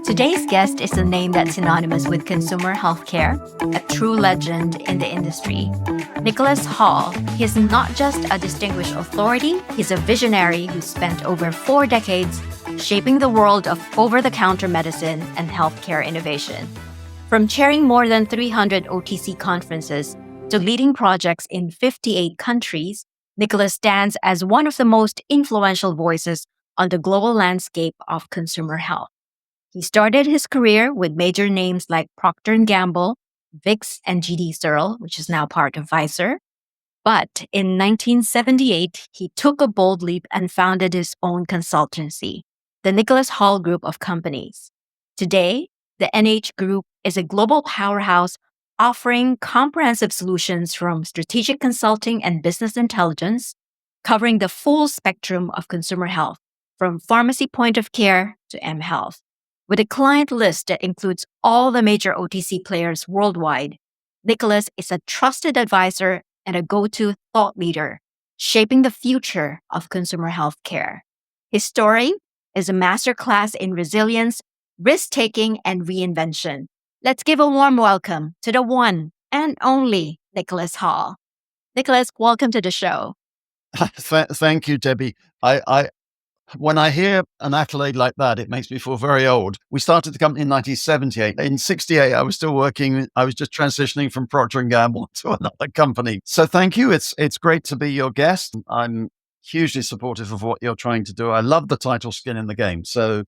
Today's guest is a name that's synonymous with consumer healthcare, a true legend in the industry. Nicholas Hall. He's not just a distinguished authority, he's a visionary who spent over 4 decades shaping the world of over-the-counter medicine and healthcare innovation. From chairing more than 300 OTC conferences to leading projects in 58 countries, Nicholas stands as one of the most influential voices on the global landscape of consumer health. He started his career with major names like Procter Gamble, Vicks, and GD Searle, which is now part of Pfizer. But in 1978, he took a bold leap and founded his own consultancy, the Nicholas Hall Group of Companies. Today, the NH Group is a global powerhouse offering comprehensive solutions from strategic consulting and business intelligence, covering the full spectrum of consumer health, from pharmacy point of care to mHealth. With a client list that includes all the major OTC players worldwide, Nicholas is a trusted advisor and a go-to thought leader, shaping the future of consumer healthcare. His story is a masterclass in resilience, risk-taking, and reinvention. Let's give a warm welcome to the one and only Nicholas Hall. Nicholas, welcome to the show. Thank you, Debbie. When I hear an accolade like that, it makes me feel very old. We started the company in 1978. In 68, I was still working. I was just transitioning from Procter Gamble to another company. So thank you. It's great to be your guest. I'm hugely supportive of what you're trying to do. I love the title Skin in the Game. So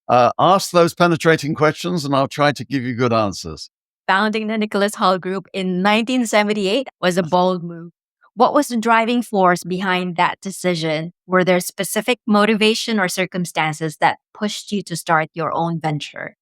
ask those penetrating questions and I'll try to give you good answers. Founding the Nicholas Hall Group in 1978 was a bold move. What was the driving force behind that decision? Were there specific motivation or circumstances that pushed you to start your own venture?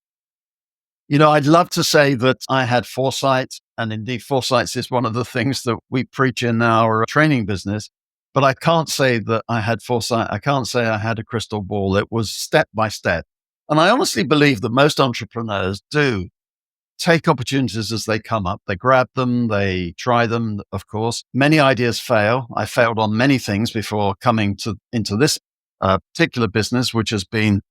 You know, I'd love to say that I had foresight, and indeed foresight is one of the things that we preach in our training business, but I can't say that I had foresight. I can't say I had a crystal ball. It was step by step. And I honestly believe that most entrepreneurs do take opportunities as they come up. They grab them, they try them, of course. Many ideas fail. I failed on many things before coming into this particular business, which has been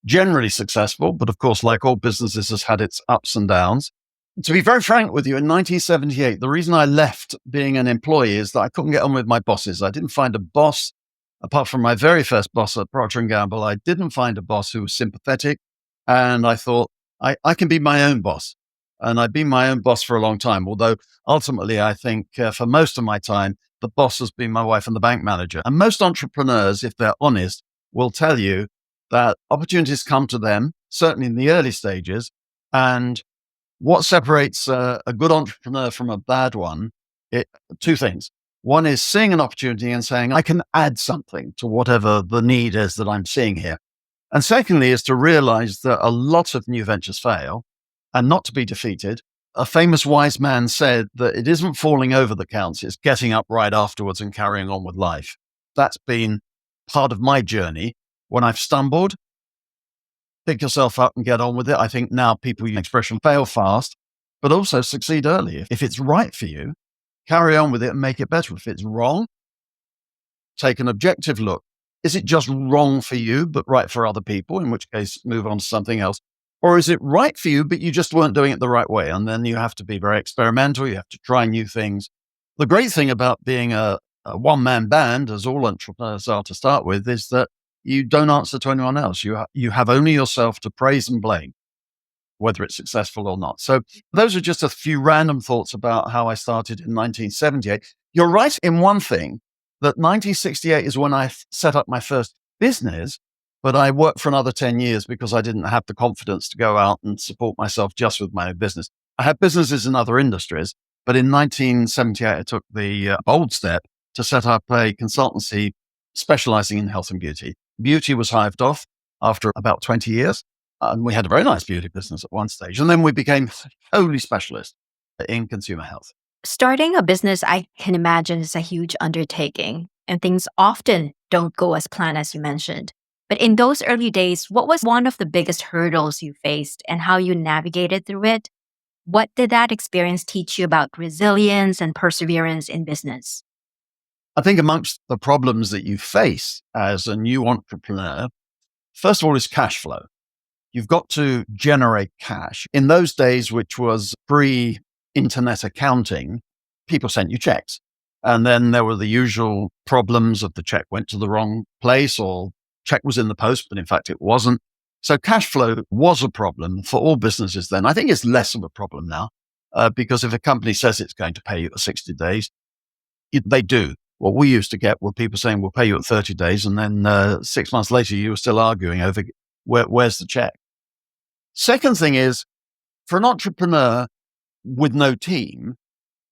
generally successful, but of course, like all businesses, has had its ups and downs. To be very frank with you, in 1978, the reason I left being an employee is that I couldn't get on with my bosses. I didn't find a boss, apart from my very first boss at Procter Gamble, I didn't find a boss who was sympathetic. And I thought, I can be my own boss. And I've been my own boss for a long time, although ultimately I think for most of my time, the boss has been my wife and the bank manager. And most entrepreneurs, if they're honest, will tell you that opportunities come to them, certainly in the early stages. And what separates a good entrepreneur from a bad one, two things. One is seeing an opportunity and saying, I can add something to whatever the need is that I'm seeing here. And secondly is to realize that a lot of new ventures fail and not to be defeated. A famous wise man said that it isn't falling over that counts, it's getting up right afterwards and carrying on with life. That's been part of my journey. When I've stumbled, pick yourself up and get on with it. I think now people use the expression fail fast, but also succeed early. If it's right for you, carry on with it and make it better. If it's wrong, take an objective look. Is it just wrong for you, but right for other people? In which case, move on to something else. Or is it right for you, but you just weren't doing it the right way? And then you have to be very experimental. You have to try new things. The great thing about being a one-man band, as all entrepreneurs are to start with, is that you don't answer to anyone else. You have only yourself to praise and blame, whether it's successful or not. So those are just a few random thoughts about how I started in 1978. You're right in one thing, that 1968 is when I set up my first business. But I worked for another 10 years because I didn't have the confidence to go out and support myself just with my own business. I had businesses in other industries, but in 1978, I took the bold step to set up a consultancy specializing in health and beauty. Beauty was hived off after about 20 years, and we had a very nice beauty business at one stage. And then we became wholly specialist in consumer health. Starting a business, I can imagine, is a huge undertaking, and things often don't go as planned, as you mentioned. But in those early days, what was one of the biggest hurdles you faced and how you navigated through it? What did that experience teach you about resilience and perseverance in business? I think amongst the problems that you face as a new entrepreneur, first of all, is cash flow. you've got to generate cash. In those days, which was pre-internet accounting, people sent you checks. And then there were the usual problems of the check went to the wrong place or check was in the post, but in fact it wasn't. So cash flow was a problem for all businesses then. I think it's less of a problem now because if a company says it's going to pay you at 60 days, they do. What we used to get were people saying, we'll pay you at 30 days. And then 6 months later, you were still arguing over where's the check. Second thing is, for an entrepreneur with no team,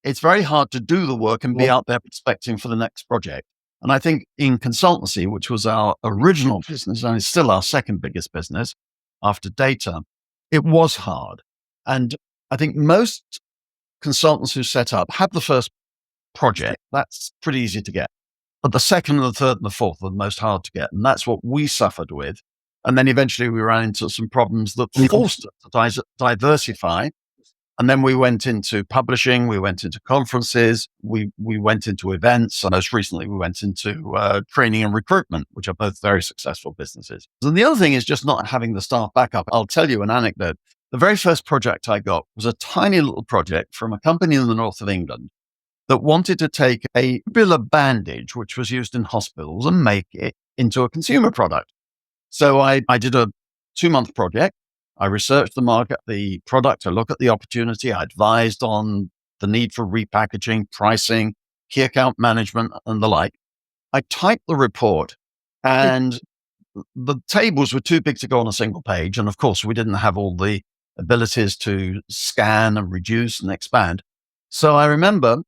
it's very hard to do the work and be out there prospecting for the next project. And I think in consultancy, which was our original business and is still our second biggest business after data, it was hard. And I think most consultants who set up have the first project. That's pretty easy to get. But the second and the third and the fourth are the most hard to get. And that's what we suffered with. And then eventually we ran into some problems that forced us to diversify. And then we went into publishing, we went into conferences, we went into events, and most recently we went into training and recruitment, which are both very successful businesses. And the other thing is just not having the staff backup. I'll tell you an anecdote. The very first project I got was a tiny little project from a company in the north of England that wanted to take a tubular bandage, which was used in hospitals, and make it into a consumer product. So I did a 2-month project. I researched the market, the product, I looked at the opportunity, I advised on the need for repackaging, pricing, key account management, and the like. I typed the report, and the tables were too big to go on a single page. And of course, we didn't have all the abilities to scan and reduce and expand. So I remember,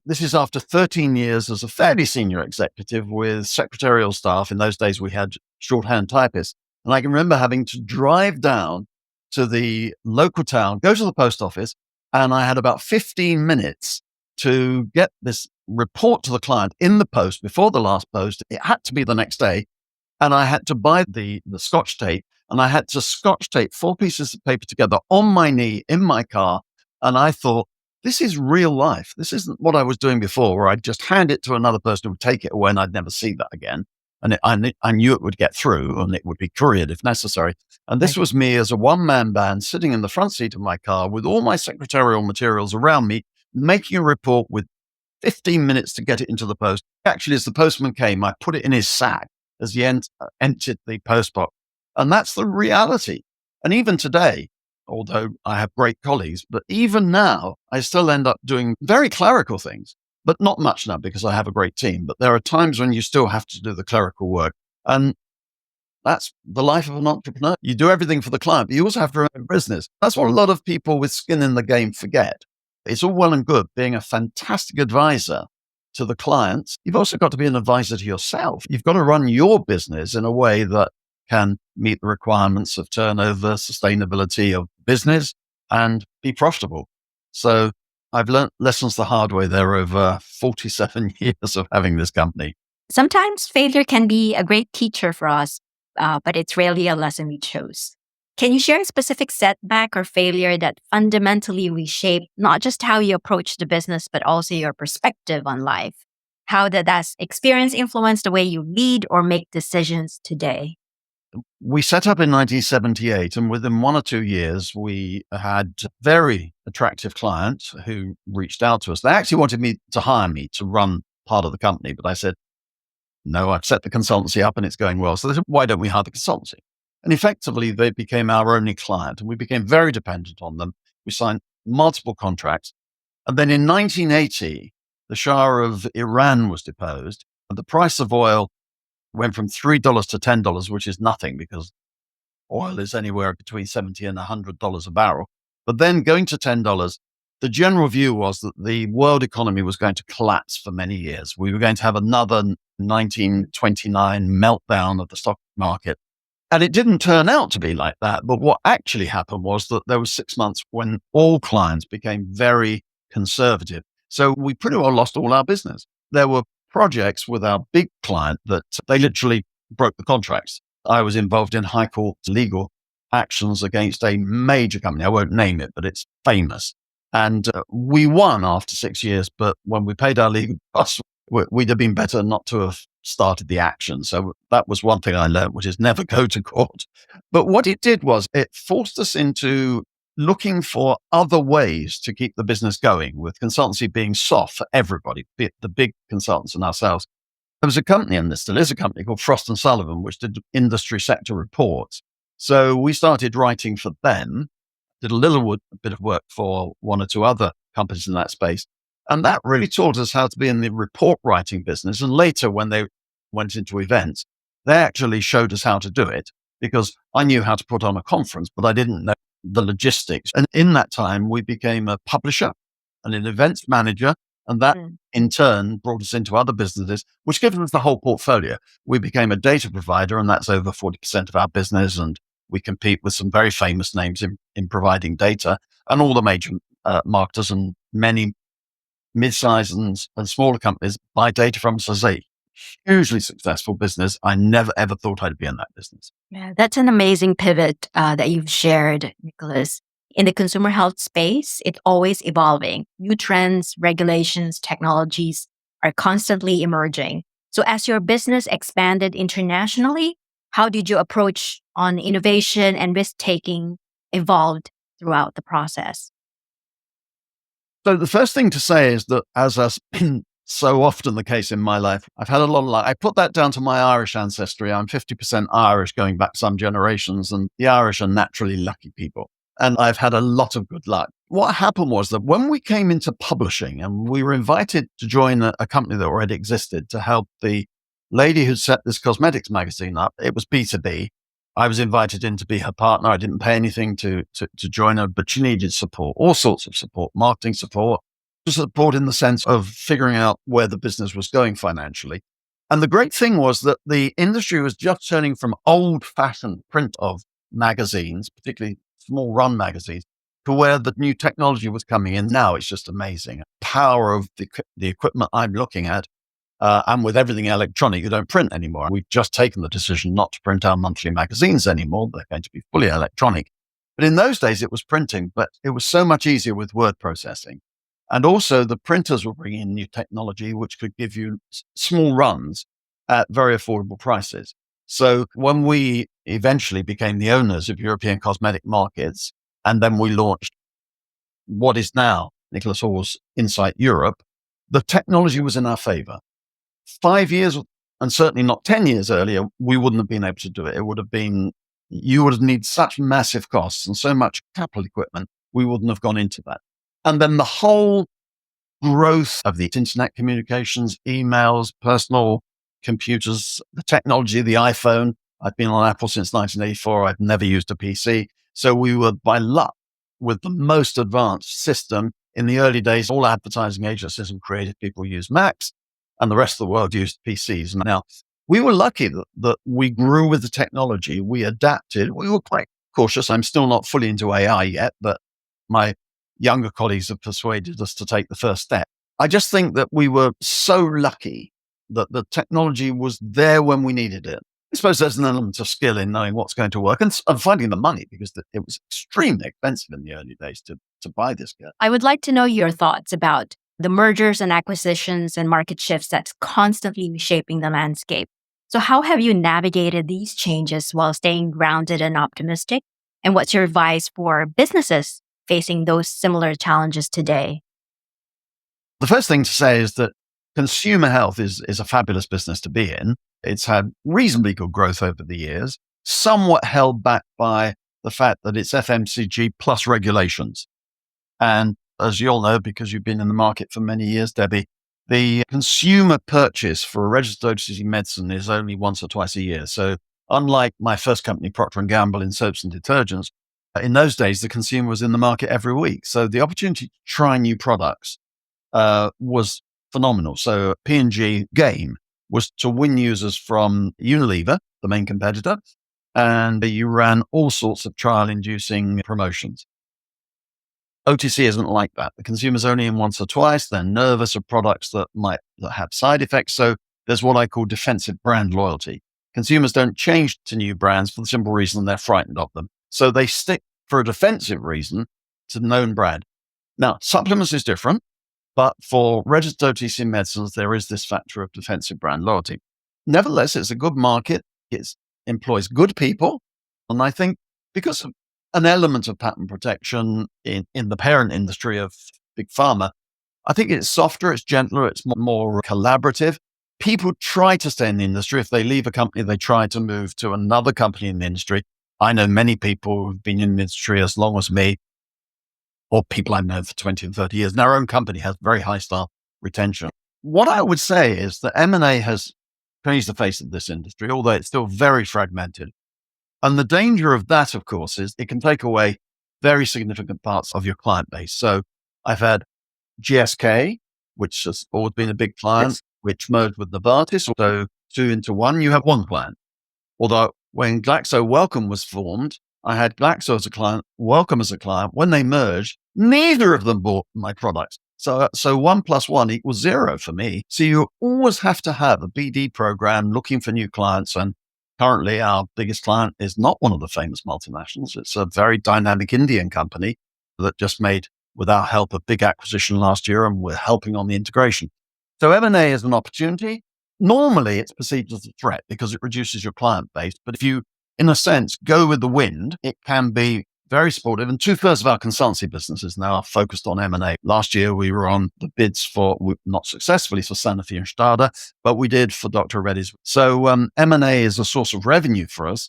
this is after 13 years as a fairly senior executive with secretarial staff. In those days, we had shorthand typists. And I can remember having to drive down to the local town, go to the post office, and I had about 15 minutes to get this report to the client in the post before the last post. It had to be the next day. And I had to buy the Scotch tape, and I had to Scotch tape 4 pieces of paper together on my knee in my car. And I thought, this is real life. This isn't what I was doing before, where I'd just hand it to another person who would take it away and I'd never see that again. And I knew it would get through and it would be couriered if necessary. And this was me as a one-man band sitting in the front seat of my car with all my secretarial materials around me, making a report with 15 minutes to get it into the post. Actually, as the postman came, I put it in his sack as he entered the post box. And that's the reality. And even today, although I have great colleagues, but even now, I still end up doing very clerical things. But not much now because I have a great team. But there are times when you still have to do the clerical work. And that's the life of an entrepreneur. You do everything for the client, but you also have to run a business. That's what a lot of people with skin in the game forget. It's all well and good being a fantastic advisor to the clients. You've also got to be an advisor to yourself. You've got to run your business in a way that can meet the requirements of turnover, sustainability of business, and be profitable. So I've learned lessons the hard way there over 47 years of having this company. Sometimes failure can be a great teacher for us, but it's rarely a lesson we chose. Can you share a specific setback or failure that fundamentally reshaped not just how you approach the business, but also your perspective on life? How did that experience influence the way you lead or make decisions today? We set up in 1978, and within 1 or 2 years, we had a very attractive client who reached out to us. They actually wanted to hire me to run part of the company, but I said, no, I've set the consultancy up and it's going well. So they said, why don't we hire the consultancy? And effectively, they became our only client, and we became very dependent on them. We signed multiple contracts. And then in 1980, the Shah of Iran was deposed, and the price of oil went from $3 to $10, which is nothing because oil is anywhere between $70 and $100 a barrel. But then going to $10, the general view was that the world economy was going to collapse for many years. We were going to have another 1929 meltdown of the stock market. And it didn't turn out to be like that. But what actually happened was that there was 6 months when all clients became very conservative. So we pretty well lost all our business. There were projects with our big client that they literally broke the contracts. I was involved in high court legal actions against a major company. I won't name it, but it's famous. And we won after 6 years. But when we paid our legal costs, we'd have been better not to have started the action. So that was one thing I learned, which is never go to court. But what it did was it forced us into looking for other ways to keep the business going, with consultancy being soft for everybody, be it the big consultants and ourselves. There was a company, and there still is a company, called Frost and Sullivan, which did industry sector reports. So we started writing for them, did a bit of work for one or two other companies in that space. And that really taught us how to be in the report writing business. And later, when they went into events, they actually showed us how to do it, because I knew how to put on a conference, but I didn't know the logistics. And in that time, we became a publisher and an events manager. And that in turn brought us into other businesses, which gave us the whole portfolio. We became a data provider, and that's over 40% of our business. And we compete with some very famous names in providing data, and all the major marketers and many mid-sized and smaller companies buy data from us as a hugely successful business. I never, ever thought I'd be in that business. Yeah, that's an amazing pivot that you've shared, Nicholas. In the consumer health space, it's always evolving. New trends, regulations, technologies are constantly emerging. So as your business expanded internationally, how did you approach on innovation and risk-taking evolved throughout the process? So the first thing to say is that, as has been so often the case in my life, I've had a lot of luck. I put that down to my Irish ancestry. I'm 50% Irish going back some generations, and the Irish are naturally lucky people. And I've had a lot of good luck. What happened was that when we came into publishing, and we were invited to join a company that already existed to help the lady who set this cosmetics magazine up, it was B2B. I was invited in to be her partner. I didn't pay anything to join her, but she needed support, all sorts of support, marketing support in the sense of figuring out where the business was going financially. And the great thing was that the industry was just turning from old-fashioned print of magazines, particularly small run magazines, to where the new technology was coming in. Now it's just amazing. Power of the equipment I'm looking at, and with everything electronic, you don't print anymore. We've just taken the decision not to print our monthly magazines anymore. They're going to be fully electronic. But in those days, it was printing, but it was so much easier with word processing. And also the printers were bringing in new technology, which could give you small runs at very affordable prices. So when we eventually became the owners of European cosmetic markets, and then we launched what is now Nicholas Hall's Insight Europe, the technology was in our favor. 5 years, and certainly not 10 years earlier, we wouldn't have been able to do it. You would have needed such massive costs and so much capital equipment, we wouldn't have gone into that. And then the whole growth of the internet communications, emails, personal computers, the technology, the iPhone. I've been on Apple since 1984. I've never used a PC. So we were, by luck, with the most advanced system. In the early days, all advertising agencies and creative people used Macs, and the rest of the world used PCs. Now, we were lucky that we grew with the technology. We adapted. We were quite cautious. I'm still not fully into AI yet, but my younger colleagues have persuaded us to take the first step. I just think that we were so lucky that the technology was there when we needed it. I suppose there's an element of skill in knowing what's going to work and finding the money, because it was extremely expensive in the early days to buy this gear. I would like to know your thoughts about the mergers and acquisitions and market shifts that's constantly reshaping the landscape. So how have you navigated these changes while staying grounded and optimistic? And what's your advice for businesses facing those similar challenges today? The first thing to say is that consumer health is a fabulous business to be in. It's had reasonably good growth over the years, somewhat held back by the fact that it's FMCG plus regulations. And as you all know, because you've been in the market for many years, Debbie, the consumer purchase for a registered OTC medicine is only once or twice a year. So unlike my first company, Procter Gamble, in soaps and detergents, in those days, the consumer was in the market every week. So the opportunity to try new products was phenomenal. So P&G game was to win users from Unilever, the main competitor, and you ran all sorts of trial-inducing promotions. OTC isn't like that. The consumer's only in once or twice. They're nervous of products that have side effects. So there's what I call defensive brand loyalty. Consumers don't change to new brands for the simple reason they're frightened of them. So they stick for a defensive reason to known brand. Now, supplements is different, but for registered OTC medicines, there is this factor of defensive brand loyalty. Nevertheless, it's a good market. It employs good people. And I think because of an element of patent protection in the parent industry of big pharma, I think it's softer, it's gentler, it's more collaborative. People try to stay in the industry. If they leave a company, they try to move to another company in the industry. I know many people who've been in the industry as long as me, or people I've known for 20 and 30 years. And our own company has very high staff retention. What I would say is that M&A has changed the face of this industry, although it's still very fragmented. And the danger of that, of course, is it can take away very significant parts of your client base. So I've had GSK, which has always been a big client, which merged with Novartis. So two into one, you have one client. Although when Glaxo Wellcome was formed, I had Glaxo as a client, Wellcome as a client. When they merged, neither of them bought my products. So 1 + 1 = 0 for me. So you always have to have a BD program looking for new clients. And currently our biggest client is not one of the famous multinationals. It's a very dynamic Indian company that just made, with our help, a big acquisition last year, and we're helping on the integration. So M&A is an opportunity. Normally it's perceived as a threat because it reduces your client base. But if you, in a sense, go with the wind, it can be very supportive. And 2/3 of our consultancy businesses now are focused on M&A. Last year, we were on the bids for, not successfully for Sanofi and Stada, but we did for Dr. Reddy's. So M&A is a source of revenue for us,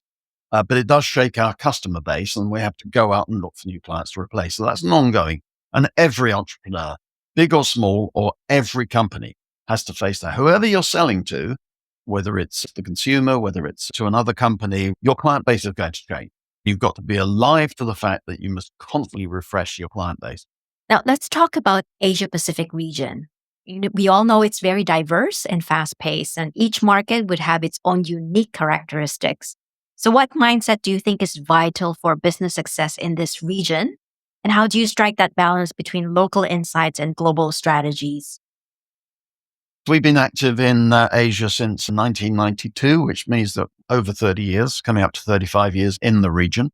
but it does shake our customer base, and we have to go out and look for new clients to replace. So that's an ongoing. And every entrepreneur, big or small, or every company has to face that. Whoever you're selling to, whether it's the consumer, whether it's to another company, your client base is going to change. You've got to be alive to the fact that you must constantly refresh your client base. Now, let's talk about Asia Pacific region. We all know it's very diverse and fast-paced, and each market would have its own unique characteristics. So what mindset do you think is vital for business success in this region? And how do you strike that balance between local insights and global strategies? We've been active in Asia since 1992, which means that over 30 years, coming up to 35 years in the region.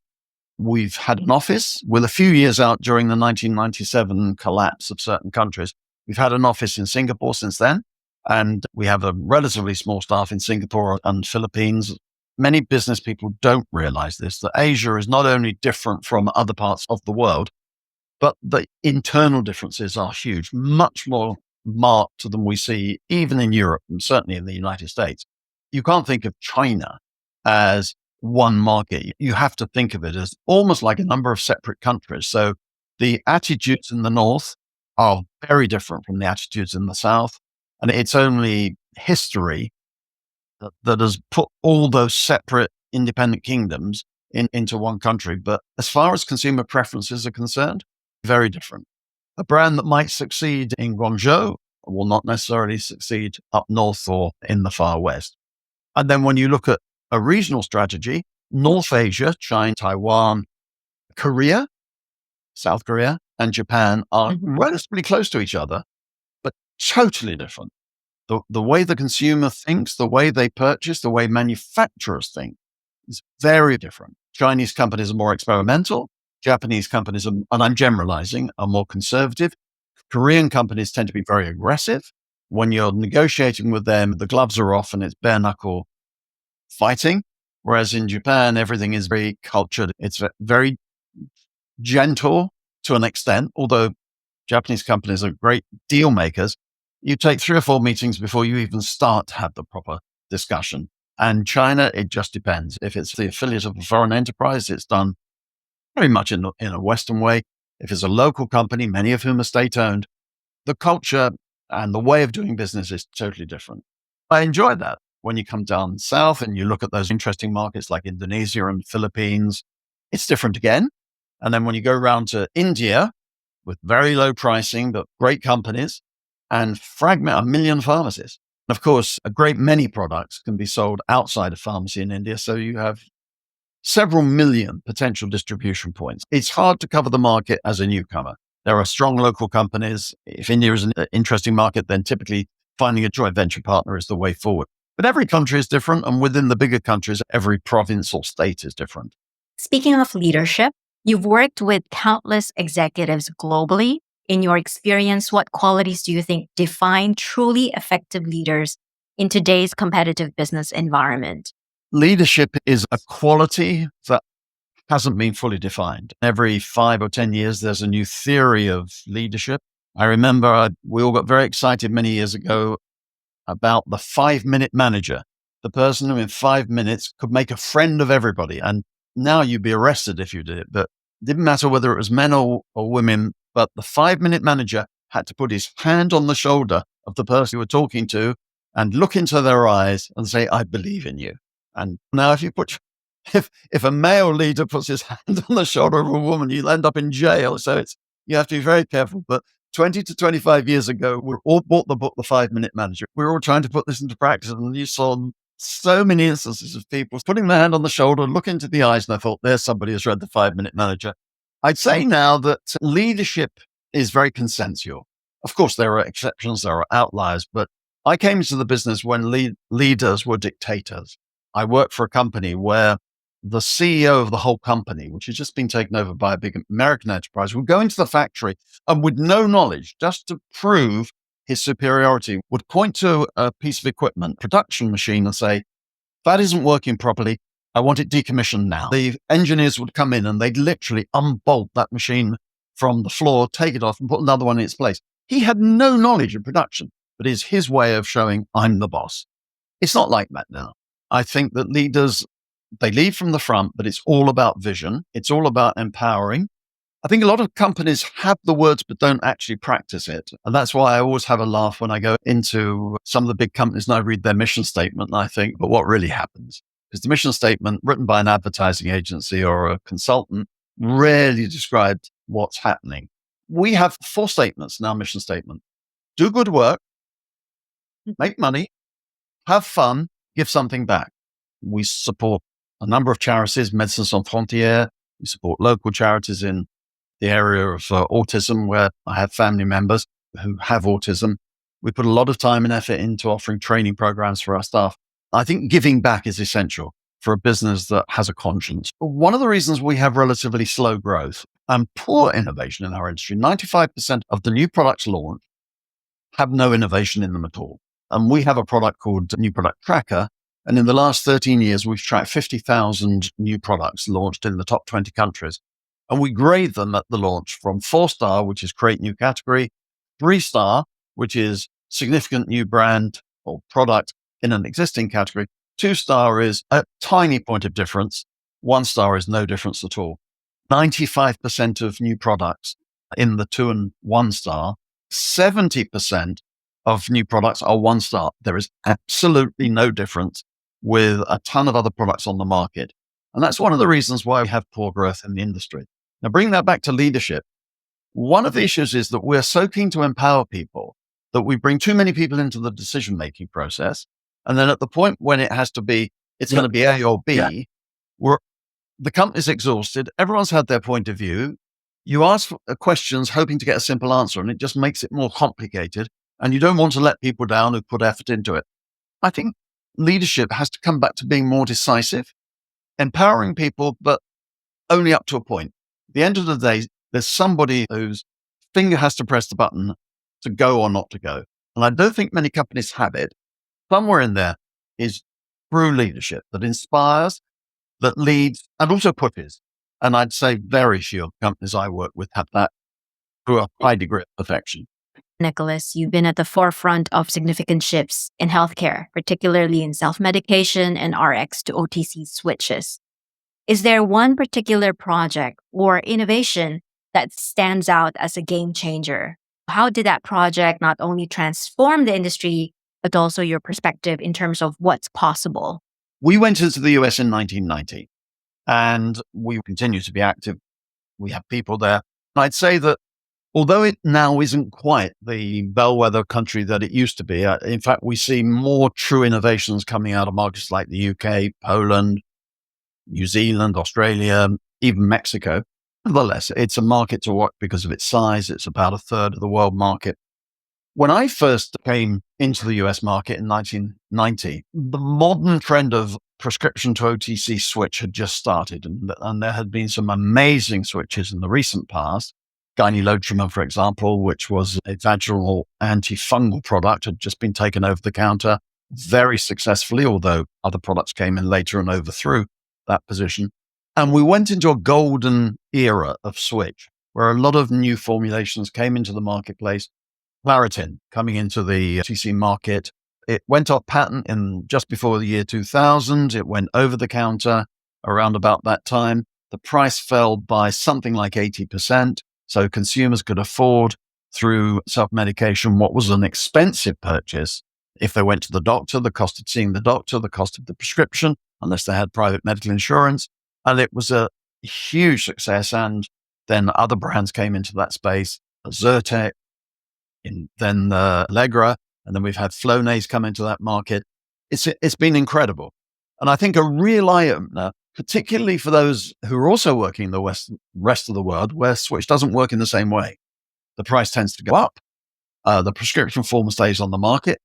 We've had an office with a few years out during the 1997 collapse of certain countries. We've had an office in Singapore since then, and we have a relatively small staff in Singapore and Philippines. Many business people don't realize this, that Asia is not only different from other parts of the world, but the internal differences are huge, much more marked than we see even in Europe and certainly in the United States. You can't think of China as one market. You have to think of it as almost like a number of separate countries. So the attitudes in the north are very different from the attitudes in the south. And it's only history that has put all those separate independent kingdoms into one country. But as far as consumer preferences are concerned, very different. A brand that might succeed in Guangzhou will not necessarily succeed up north or in the far west. And then when you look at a regional strategy, North Asia, China, Taiwan, Korea, South Korea, and Japan are relatively close to each other, but totally different. The way the consumer thinks, the way they purchase, the way manufacturers think is very different. Chinese companies are more experimental. Japanese companies, and I'm generalizing, are more conservative. Korean companies tend to be very aggressive. When you're negotiating with them, the gloves are off and it's bare knuckle fighting. Whereas in Japan, everything is very cultured. It's very gentle to an extent, although Japanese companies are great deal makers. You take 3 or 4 meetings before you even start to have the proper discussion. And China, it just depends. If it's the affiliate of a foreign enterprise, it's done very much in a Western way. If it's a local company, many of whom are state-owned, the culture and the way of doing business is totally different. I enjoy that. When you come down south and you look at those interesting markets like Indonesia and Philippines, it's different again. And then when you go around to India with very low pricing, but great companies and fragment 1 million pharmacies. Of course, a great many products can be sold outside of pharmacy in India. So you have several million potential distribution points. It's hard to cover the market as a newcomer. There are strong local companies. If India is an interesting market, then typically finding a joint venture partner is the way forward. But every country is different. And within the bigger countries, every province or state is different. Speaking of leadership, you've worked with countless executives globally. In your experience, what qualities do you think define truly effective leaders in today's competitive business environment? Leadership is a quality that hasn't been fully defined. Every 5 or 10 years, there's a new theory of leadership. I remember we all got very excited many years ago about the 5-minute manager, the person who in 5 minutes could make a friend of everybody. And now you'd be arrested if you did it, but it didn't matter whether it was men or women, but the 5-minute manager had to put his hand on the shoulder of the person you were talking to and look into their eyes and say, I believe in you. And now if a male leader puts his hand on the shoulder of a woman, you'll end up in jail. So you have to be very careful. But 20 to 25 years ago, we all bought the book, The 5-Minute Manager. We were all trying to put this into practice. And you saw so many instances of people putting their hand on the shoulder, look into the eyes. And I thought, there's somebody who's read The 5-Minute Manager. I'd say now that leadership is very consensual. Of course, there are exceptions, there are outliers, but I came into the business when leaders were dictators. I worked for a company where the CEO of the whole company, which had just been taken over by a big American enterprise, would go into the factory and with no knowledge, just to prove his superiority, would point to a piece of equipment, production machine, and say, that isn't working properly. I want it decommissioned now. The engineers would come in and they'd literally unbolt that machine from the floor, take it off and put another one in its place. He had no knowledge of production, but it's his way of showing I'm the boss. It's not like that now. I think that leaders, they lead from the front, but it's all about vision. It's all about empowering. I think a lot of companies have the words, but don't actually practice it. And that's why I always have a laugh when I go into some of the big companies and I read their mission statement and I think, but what really happens? Because the mission statement written by an advertising agency or a consultant rarely described what's happening. We have 4 statements in our mission statement. Do good work, make money, have fun, give something back. We support a number of charities, Médecins Sans Frontières. We support local charities in the area of autism, where I have family members who have autism. We put a lot of time and effort into offering training programs for our staff. I think giving back is essential for a business that has a conscience. One of the reasons we have relatively slow growth and poor innovation in our industry, 95% of the new products launched have no innovation in them at all. And we have a product called New Product Tracker. And in the last 13 years, we've tracked 50,000 new products launched in the top 20 countries. And we grade them at the launch from 4-star, which is create new category, 3-star, which is significant new brand or product in an existing category. 2-star is a tiny point of difference. 1-star is no difference at all. 95% of new products in the 2 and 1-star, 70% of new products are 1-star. There is absolutely no difference with a ton of other products on the market. And that's one of the reasons why we have poor growth in the industry. Now, bring that back to leadership. One of the issues is that we're so keen to empower people that we bring too many people into the decision-making process. And then at the point when it has to be, it's going to be A or B, the company's exhausted. Everyone's had their point of view. You ask questions hoping to get a simple answer, and it just makes it more complicated. And you don't want to let people down who put effort into it. I think leadership has to come back to being more decisive, empowering people, but only up to a point. At the end of the day, there's somebody whose finger has to press the button to go or not to go. And I don't think many companies have it. Somewhere in there is true leadership that inspires, that leads, and also pushes. And I'd say very few companies I work with have that to a high degree of perfection. Nicholas, you've been at the forefront of significant shifts in healthcare, particularly in self-medication and RX to OTC switches. Is there one particular project or innovation that stands out as a game changer? How did that project not only transform the industry, but also your perspective in terms of what's possible? We went into the US in 1990 and we continue to be active. We have people there. And I'd say that although it now isn't quite the bellwether country that it used to be, in fact, we see more true innovations coming out of markets like the UK, Poland, New Zealand, Australia, even Mexico. Nevertheless, it's a market to watch because of its size. It's about a third of the world market. When I first came into the US market in 1990, the modern trend of prescription to OTC switch had just started. And there had been some amazing switches in the recent past. Gyne-lotrimer, for example, which was a vaginal antifungal product, had just been taken over the counter. very successfully, although other products came in later and overthrew that position. And we went into a golden era of switch where a lot of new formulations came into the marketplace. Claritin coming into the TC market. It went off patent in just before the year 2000. It went over the counter around about that time. The price fell by something like 80%. So consumers could afford through self-medication what was an expensive purchase. If they went to the doctor, the cost of seeing the doctor, the cost of the prescription, unless they had private medical insurance. And it was a huge success. And then other brands came into that space, Zyrtec, then Allegra, and then we've had Flonase come into that market. It's been incredible. And I think a real eye-opener, particularly for those who are also working in the rest of the world, where switch doesn't work in the same way. The price tends to go up. The prescription form stays on the market.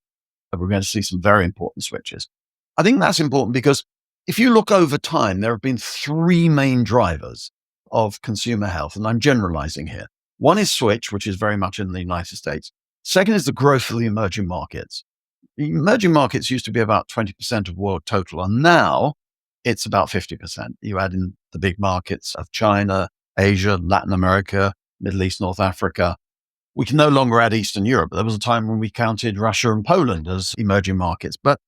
We're going to see some very important switches. I think that's important because if you look over time, there have been three main drivers of consumer health, and I'm generalizing here. One is switch, which is very much in the United States. Second is the growth of the emerging markets. The emerging markets used to be about 20% of world total, and now it's about 50%. You add in the big markets of China, Asia, Latin America, Middle East, North Africa. We can no longer add Eastern Europe. There was a time when we counted Russia and Poland as emerging markets, but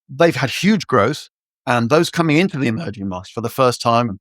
they've had huge growth. And those coming into the emerging markets for the first time,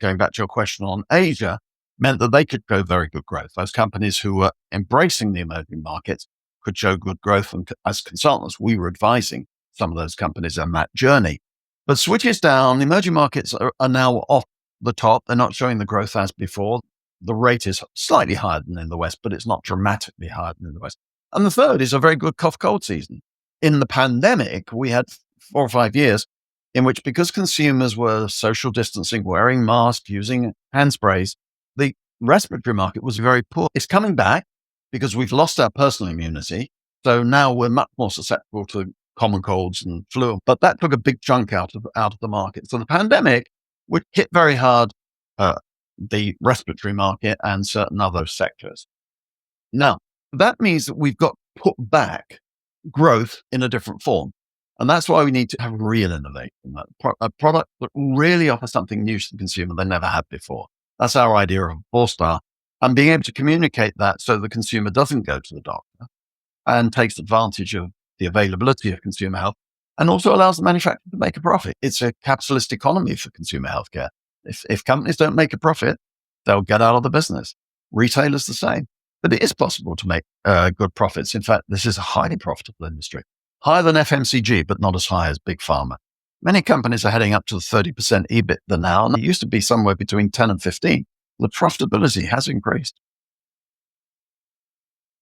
going back to your question on Asia, meant that they could show very good growth. Those companies who were embracing the emerging markets could show good growth. And as consultants, we were advising some of those companies on that journey. But switches down, emerging markets are now off the top. They're not showing the growth as before. The rate is slightly higher than in the West, but it's not dramatically higher than in the West. And the third is a very good cough cold season. In the pandemic, we had 4 or 5 years in which, because consumers were social distancing, wearing masks, using hand sprays, the respiratory market was very poor. It's coming back because we've lost our personal immunity. So now we're much more susceptible to common colds and flu, but that took a big chunk out of the market. So the pandemic would hit very hard the respiratory market and certain other sectors. Now, that means that we've got to put back growth in a different form. And that's why we need to have real innovation, a product that really offers something new to the consumer they never had before. That's our idea of 4-star, and being able to communicate that so the consumer doesn't go to the doctor and takes advantage of the availability of consumer health, and also allows the manufacturer to make a profit. It's a capitalist economy for consumer healthcare. If companies don't make a profit, they'll get out of the business. Retailers the same. But it is possible to make good profits. In fact, this is a highly profitable industry. Higher than FMCG, but not as high as big pharma. Many companies are heading up to 30% EBITDA now, and it used to be somewhere between 10 and 15. The profitability has increased.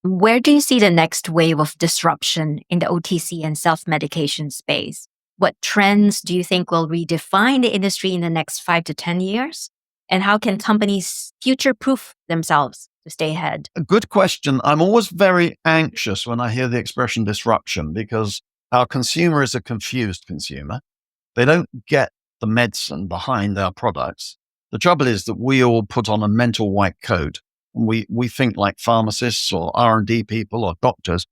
Where do you see the next wave of disruption in the OTC and self-medication space? What trends do you think will redefine the industry in the next 5 to 10 years? And how can companies future-proof themselves to stay ahead? A good question. I'm always very anxious when I hear the expression disruption because our consumer is a confused consumer. They don't get the medicine behind our products. The trouble is that we all put on a mental white coat. And we think like pharmacists or R&D people or doctors.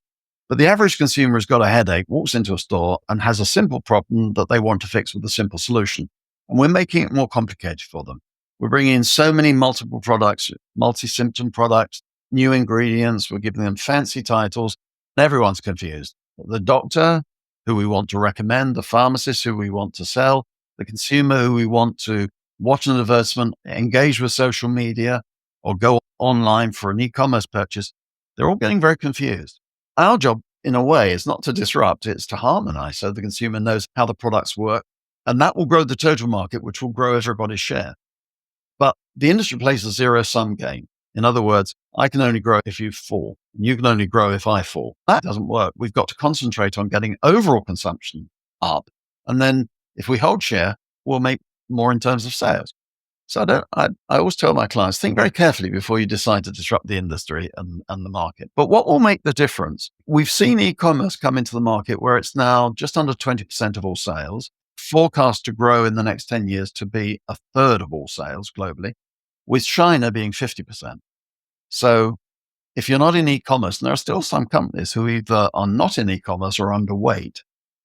But the average consumer has got a headache, walks into a store and has a simple problem that they want to fix with a simple solution. And we're making it more complicated for them. We're bringing in so many multiple products, multi-symptom products, new ingredients. We're giving them fancy titles. And everyone's confused. The doctor who we want to recommend, the pharmacist who we want to sell, the consumer who we want to watch an advertisement, engage with social media, or go online for an e-commerce purchase. They're all getting very confused. Our job, in a way, is not to disrupt, it's to harmonize so the consumer knows how the products work. And that will grow the total market, which will grow everybody's share. But the industry plays a zero-sum game. In other words, I can only grow if you fall. You can only grow if I fall. That doesn't work. We've got to concentrate on getting overall consumption up. And then if we hold share, we'll make more in terms of sales. So I always tell my clients, think very carefully before you decide to disrupt the industry and the market. But what will make the difference? We've seen e-commerce come into the market where it's now just under 20% of all sales, forecast to grow in the next 10 years to be a third of all sales globally, with China being 50%. So if you're not in e-commerce, and there are still some companies who either are not in e-commerce or underweight,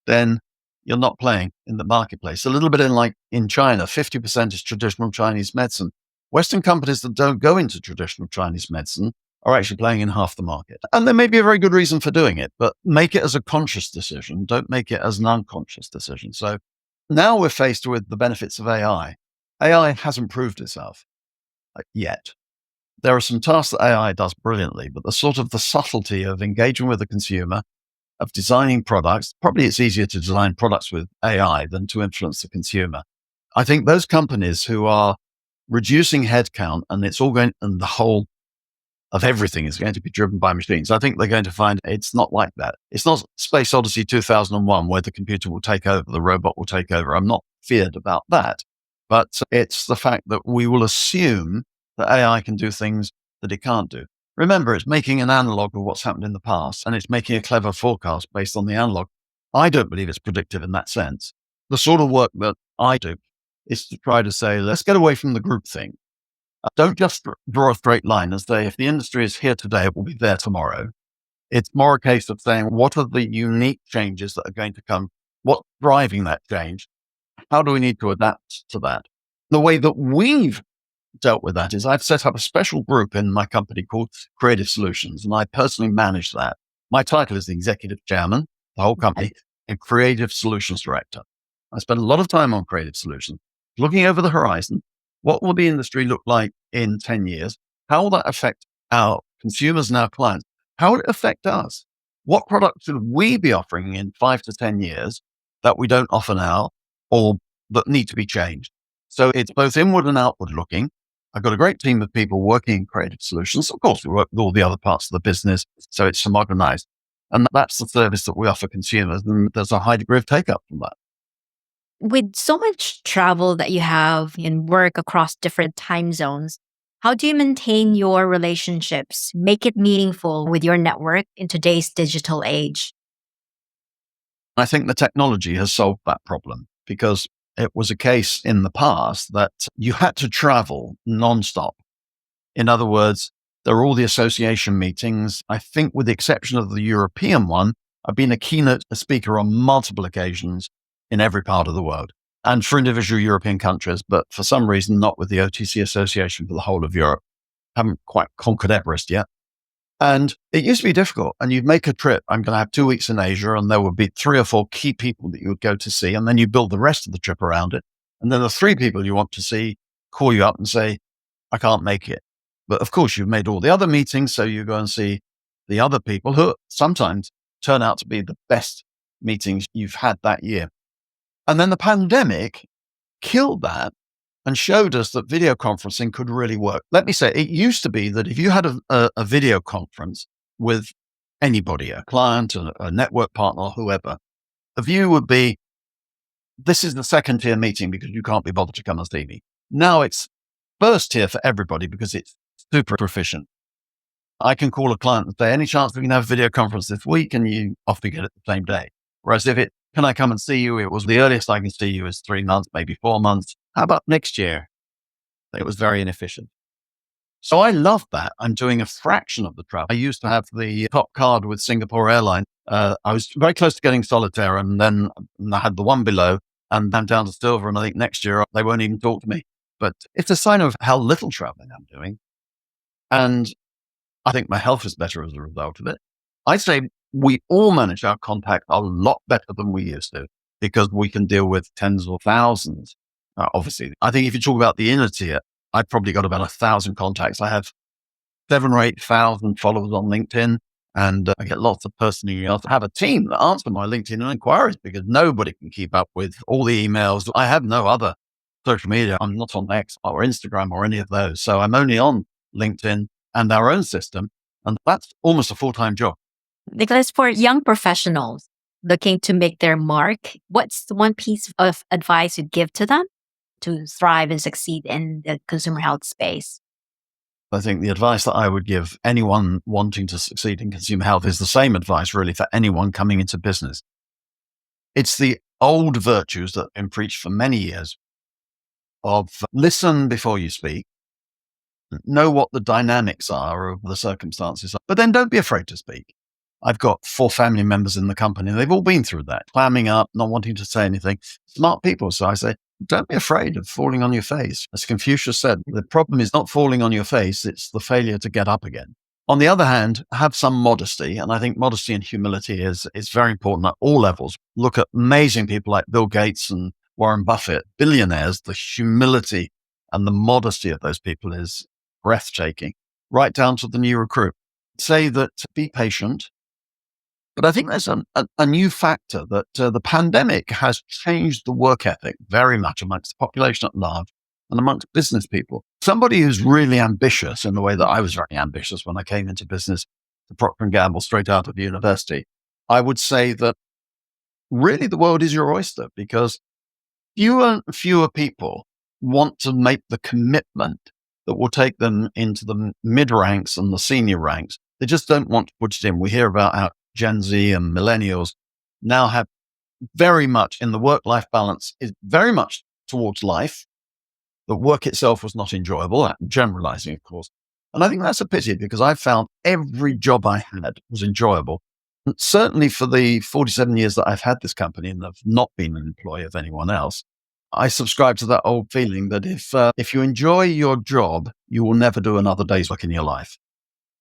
then you're not playing in the marketplace. A little bit like in China, 50% is traditional Chinese medicine. Western companies that don't go into traditional Chinese medicine are actually playing in half the market. And there may be a very good reason for doing it, but make it as a conscious decision. Don't make it as an unconscious decision. So now we're faced with the benefits of AI. AI hasn't proved itself yet. There are some tasks that AI does brilliantly, but the subtlety of engaging with the consumer, of designing products, probably it's easier to design products with AI than to influence the consumer. I think those companies who are reducing headcount and and the whole of everything is going to be driven by machines, I think they're going to find it's not like that. It's not Space Odyssey 2001 where the computer will take over, the robot will take over. I'm not feared about that, but it's the fact that we will assume that AI can do things that it can't do. Remember, it's making an analog of what's happened in the past, and it's making a clever forecast based on the analog. I don't believe it's predictive in that sense. The sort of work that I do is to try to say, let's get away from the group thing. Don't just draw a straight line and say, if the industry is here today, it will be there tomorrow. It's more a case of saying, what are the unique changes that are going to come? What's driving that change? How do we need to adapt to that? The way that we've dealt with that is I've set up a special group in my company called Creative Solutions, and I personally manage that. My title is the executive chairman, the whole company, and creative solutions director. I spend a lot of time on creative solutions, looking over the horizon. What will the industry look like in 10 years? How will that affect our consumers and our clients? How will it affect us? What products should we be offering in 5 to 10 years that we don't offer now or that need to be changed? So it's both inward and outward looking. I've got a great team of people working in creative solutions. Of course, we work with all the other parts of the business, so it's homogenized. And that's the service that we offer consumers. And there's a high degree of take up from that. With so much travel that you have and work across different time zones, how do you maintain your relationships, make it meaningful with your network in today's digital age? I think the technology has solved that problem because it was a case in the past that you had to travel nonstop. In other words, there are all the association meetings. I think with the exception of the European one, I've been a keynote speaker on multiple occasions in every part of the world and for individual European countries, but for some reason, not with the OTC Association for the whole of Europe. Haven't quite conquered Everest yet. And it used to be difficult. And you'd make a trip. I'm going to have 2 weeks in Asia, and there would be 3 or 4 key people that you would go to see. And then you build the rest of the trip around it. And then the 3 people you want to see call you up and say, I can't make it. But of course, you've made all the other meetings. So you go and see the other people who sometimes turn out to be the best meetings you've had that year. And then the pandemic killed that and showed us that video conferencing could really work. Let me say, it used to be that if you had a video conference with anybody, a client, a network partner, whoever, the view would be, this is the second tier meeting because you can't be bothered to come and see me. Now it's first tier for everybody because it's super efficient. I can call a client and say, any chance we can have a video conference this week? And you often get it the same day. Whereas can I come and see you? It was the earliest I can see you is 3 months, maybe 4 months. How about next year? It was very inefficient. So I love that. I'm doing a fraction of the travel. I used to have the top card with Singapore Airlines. I was very close to getting solitaire, and then I had the one below, and I'm down to silver. And I think next year they won't even talk to me. But it's a sign of how little traveling I'm doing. And I think my health is better as a result of it. I say we all manage our contact a lot better than we used to because we can deal with tens or thousands. Obviously, I think if you talk about the inner tier, I've probably got about 1,000 contacts. I have 7,000 or 8,000 followers on LinkedIn, and I get lots of personal emails. I have a team that answer my LinkedIn inquiries because nobody can keep up with all the emails. I have no other social media. I'm not on X or Instagram or any of those. So I'm only on LinkedIn and our own system. And that's almost a full-time job. Nicholas, for young professionals looking to make their mark, what's the one piece of advice you'd give to them to thrive and succeed in the consumer health space? I think the advice that I would give anyone wanting to succeed in consumer health is the same advice really for anyone coming into business. It's the old virtues that have been preached for many years of listen before you speak, know what the dynamics are of the circumstances, but then don't be afraid to speak. I've got 4 family members in the company. They've all been through that, clamming up, not wanting to say anything. Smart people. So I say, don't be afraid of falling on your face. As Confucius said, the problem is not falling on your face, it's the failure to get up again. On the other hand, have some modesty. And I think modesty and humility is very important at all levels. Look at amazing people like Bill Gates and Warren Buffett, billionaires. The humility and the modesty of those people is breathtaking, right down to the new recruit. Say that be patient. But I think there's a new factor that the pandemic has changed the work ethic very much amongst the population at large and amongst business people. Somebody who's really ambitious in the way that I was very ambitious when I came into business to Procter Gamble straight out of university, I would say that really the world is your oyster, because fewer and fewer people want to make the commitment that will take them into the mid ranks and the senior ranks. They just don't want to put it in. We hear about how Gen Z and millennials now have very much in the work-life balance is very much towards life. The work itself was not enjoyable. I'm generalizing, of course. And I think that's a pity, because I found every job I had was enjoyable. And certainly for the 47 years that I've had this company and have not been an employee of anyone else, I subscribe to that old feeling that if you enjoy your job, you will never do another day's work in your life.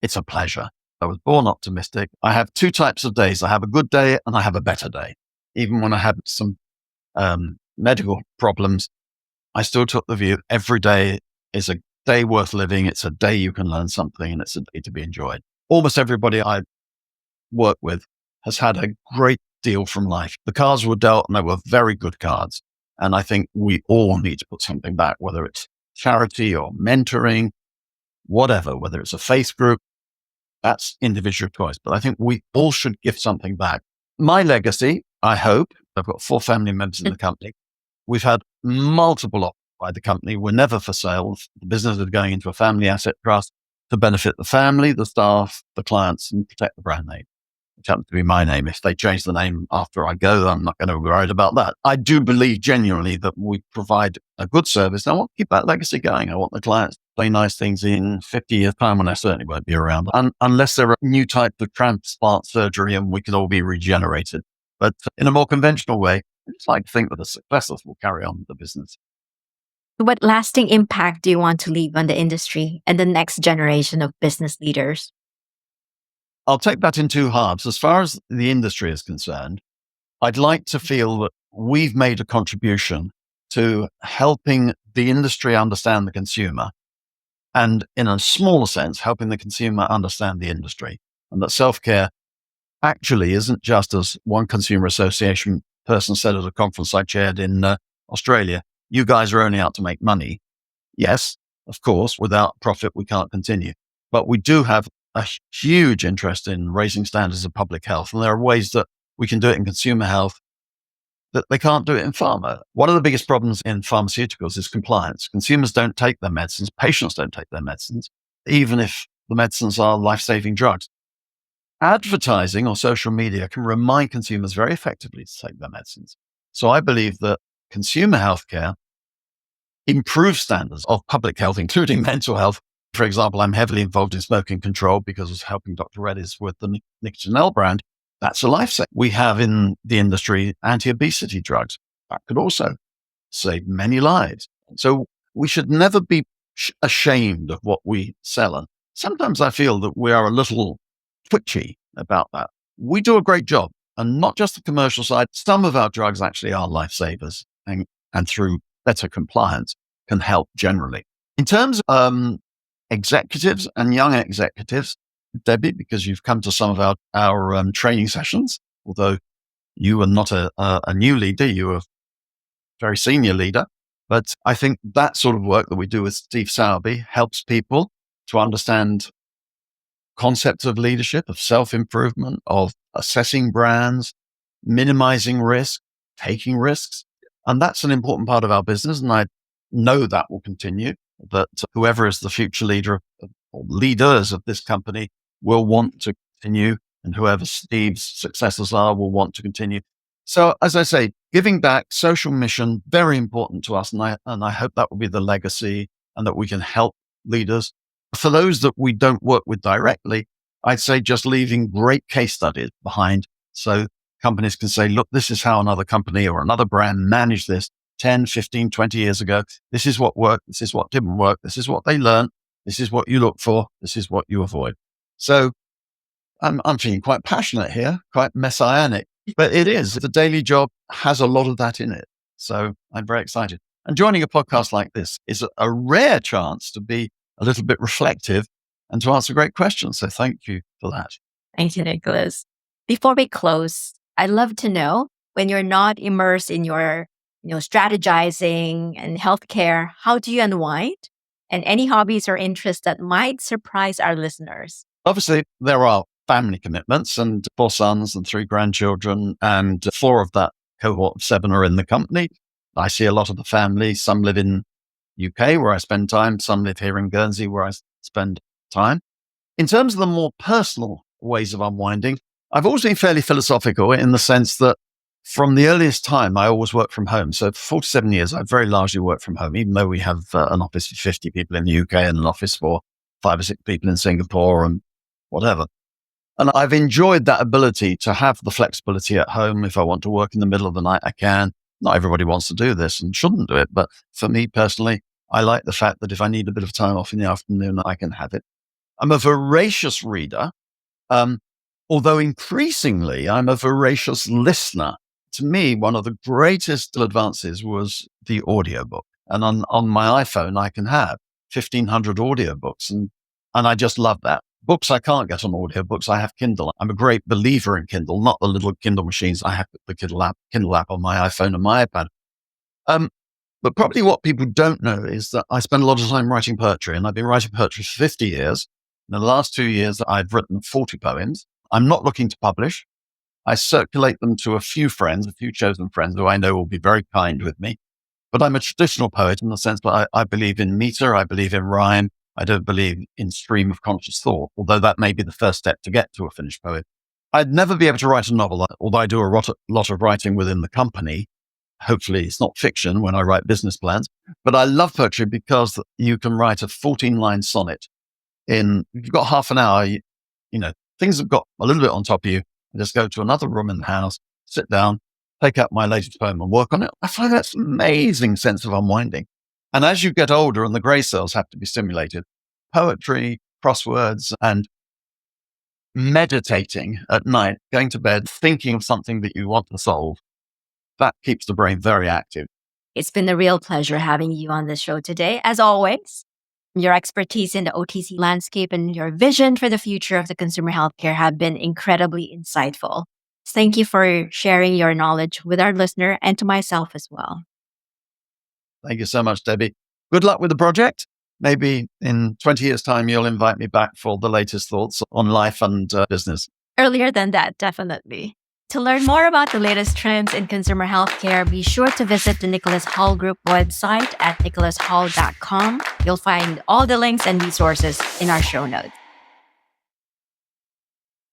It's a pleasure. I was born optimistic. I have 2 types of days. I have a good day and I have a better day. Even when I had some medical problems, I still took the view every day is a day worth living. It's a day you can learn something, and it's a day to be enjoyed. Almost everybody I work with has had a great deal from life. The cards were dealt, and they were very good cards. And I think we all need to put something back, whether it's charity or mentoring, whatever, whether it's a faith group. That's individual choice, but I think we all should give something back. My legacy, I hope, I've got 4 family members in the company. We've had multiple offers by the company. We're never for sale. The business is going into a family asset trust to benefit the family, the staff, the clients, and protect the brand name, which happens to be my name. If they change the name after I go, I'm not going to be worried about that. I do believe genuinely that we provide a good service. And I want to keep that legacy going. I want the clients to say nice things in 50 years' time, when I certainly won't be around, unless there are new types of transplant surgery and we can all be regenerated. But in a more conventional way, I just like to think that the successors will carry on the business. What lasting impact do you want to leave on the industry and the next generation of business leaders? I'll take that in 2 halves. As far as the industry is concerned, I'd like to feel that we've made a contribution to helping the industry understand the consumer, and in a smaller sense, helping the consumer understand the industry, and that self-care actually isn't just, as one consumer association person said at a conference I chaired in Australia, you guys are only out to make money. Yes, of course, without profit, we can't continue. But we do have a huge interest in raising standards of public health. And there are ways that we can do it in consumer health that they can't do it in pharma. One of the biggest problems in pharmaceuticals is compliance. Consumers don't take their medicines. Patients don't take their medicines, even if the medicines are life-saving drugs. Advertising or social media can remind consumers very effectively to take their medicines. So I believe that consumer healthcare improves standards of public health, including mental health. For example, I'm heavily involved in smoking control because I was helping Dr. Reddy's with the Nicotinell brand. That's a lifesaver. We have in the industry anti-obesity drugs. That could also save many lives. So we should never be ashamed of what we sell. And sometimes I feel that we are a little twitchy about that. We do a great job, and not just the commercial side. Some of our drugs actually are lifesavers, and through better compliance can help generally. In terms of executives and young executives, Debbie, because you've come to some of our training sessions, although you are not a new leader, you are a very senior leader. But I think that sort of work that we do with Steve Sowerby helps people to understand concepts of leadership, of self-improvement, of assessing brands, minimizing risk, taking risks. And that's an important part of our business. And I know that will continue, that whoever is the future leader or leaders of this company will want to continue, and whoever Steve's successors are will want to continue. So as I say, giving back, social mission, very important to us. And I hope that will be the legacy, and that we can help leaders. For those that we don't work with directly, I'd say just leaving great case studies behind so companies can say, look, this is how another company or another brand managed this 10, 15, 20 years ago. This is what worked. This is what didn't work. This is what they learned. This is what you look for. This is what you avoid. So I'm feeling quite passionate here, quite messianic, but it is. The daily job has a lot of that in it. So I'm very excited. And joining a podcast like this is a rare chance to be a little bit reflective and to answer great questions. So thank you for that. Thank you, Nicholas. Before we close, I'd love to know, when you're not immersed in your strategizing and healthcare, how do you unwind? And any hobbies or interests that might surprise our listeners? Obviously, there are family commitments and 4 sons and 3 grandchildren, and 4 of that cohort of 7 are in the company. I see a lot of the family. Some live in UK where I spend time. Some live here in Guernsey where I spend time. In terms of the more personal ways of unwinding, I've always been fairly philosophical in the sense that from the earliest time, I always worked from home. So for 47 years, I've very largely worked from home, even though we have an office for 50 people in the UK and an office for 5 or 6 people in Singapore and whatever. And I've enjoyed that ability to have the flexibility at home. If I want to work in the middle of the night, I can. Not everybody wants to do this and shouldn't do it. But for me personally, I like the fact that if I need a bit of time off in the afternoon, I can have it. I'm a voracious reader, although increasingly I'm a voracious listener. To me, one of the greatest advances was the audiobook. And on my iPhone, I can have 1,500 audiobooks. And I just love that. Books I can't get on audiobooks. I have Kindle. I'm a great believer in Kindle, not the little Kindle machines. I have the Kindle app on my iPhone and my iPad. But probably what people don't know is that I spend a lot of time writing poetry, and I've been writing poetry for 50 years. In the last 2 years, I've written 40 poems. I'm not looking to publish. I circulate them to a few friends, a few chosen friends who I know will be very kind with me. But I'm a traditional poet in the sense that I believe in meter, I believe in rhyme. I don't believe in stream of conscious thought, although that may be the first step to get to a finished poem. I'd never be able to write a novel, although I do a lot of writing within the company. Hopefully it's not fiction when I write business plans, but I love poetry because you can write a 14-line sonnet if you've got half an hour, things have got a little bit on top of you. I just go to another room in the house, sit down, take out my latest poem and work on it. I find that's an amazing sense of unwinding. And as you get older and the grey cells have to be stimulated, poetry, crosswords, and meditating at night, going to bed, thinking of something that you want to solve, that keeps the brain very active. It's been a real pleasure having you on the show today, as always. Your expertise in the OTC landscape and your vision for the future of the consumer healthcare have been incredibly insightful. Thank you for sharing your knowledge with our listener and to myself as well. Thank you so much, Debbie. Good luck with the project. Maybe in 20 years' time, you'll invite me back for the latest thoughts on life and business. Earlier than that, definitely. To learn more about the latest trends in consumer healthcare, be sure to visit the Nicholas Hall Group website at nicholaszhall.com. You'll find all the links and resources in our show notes.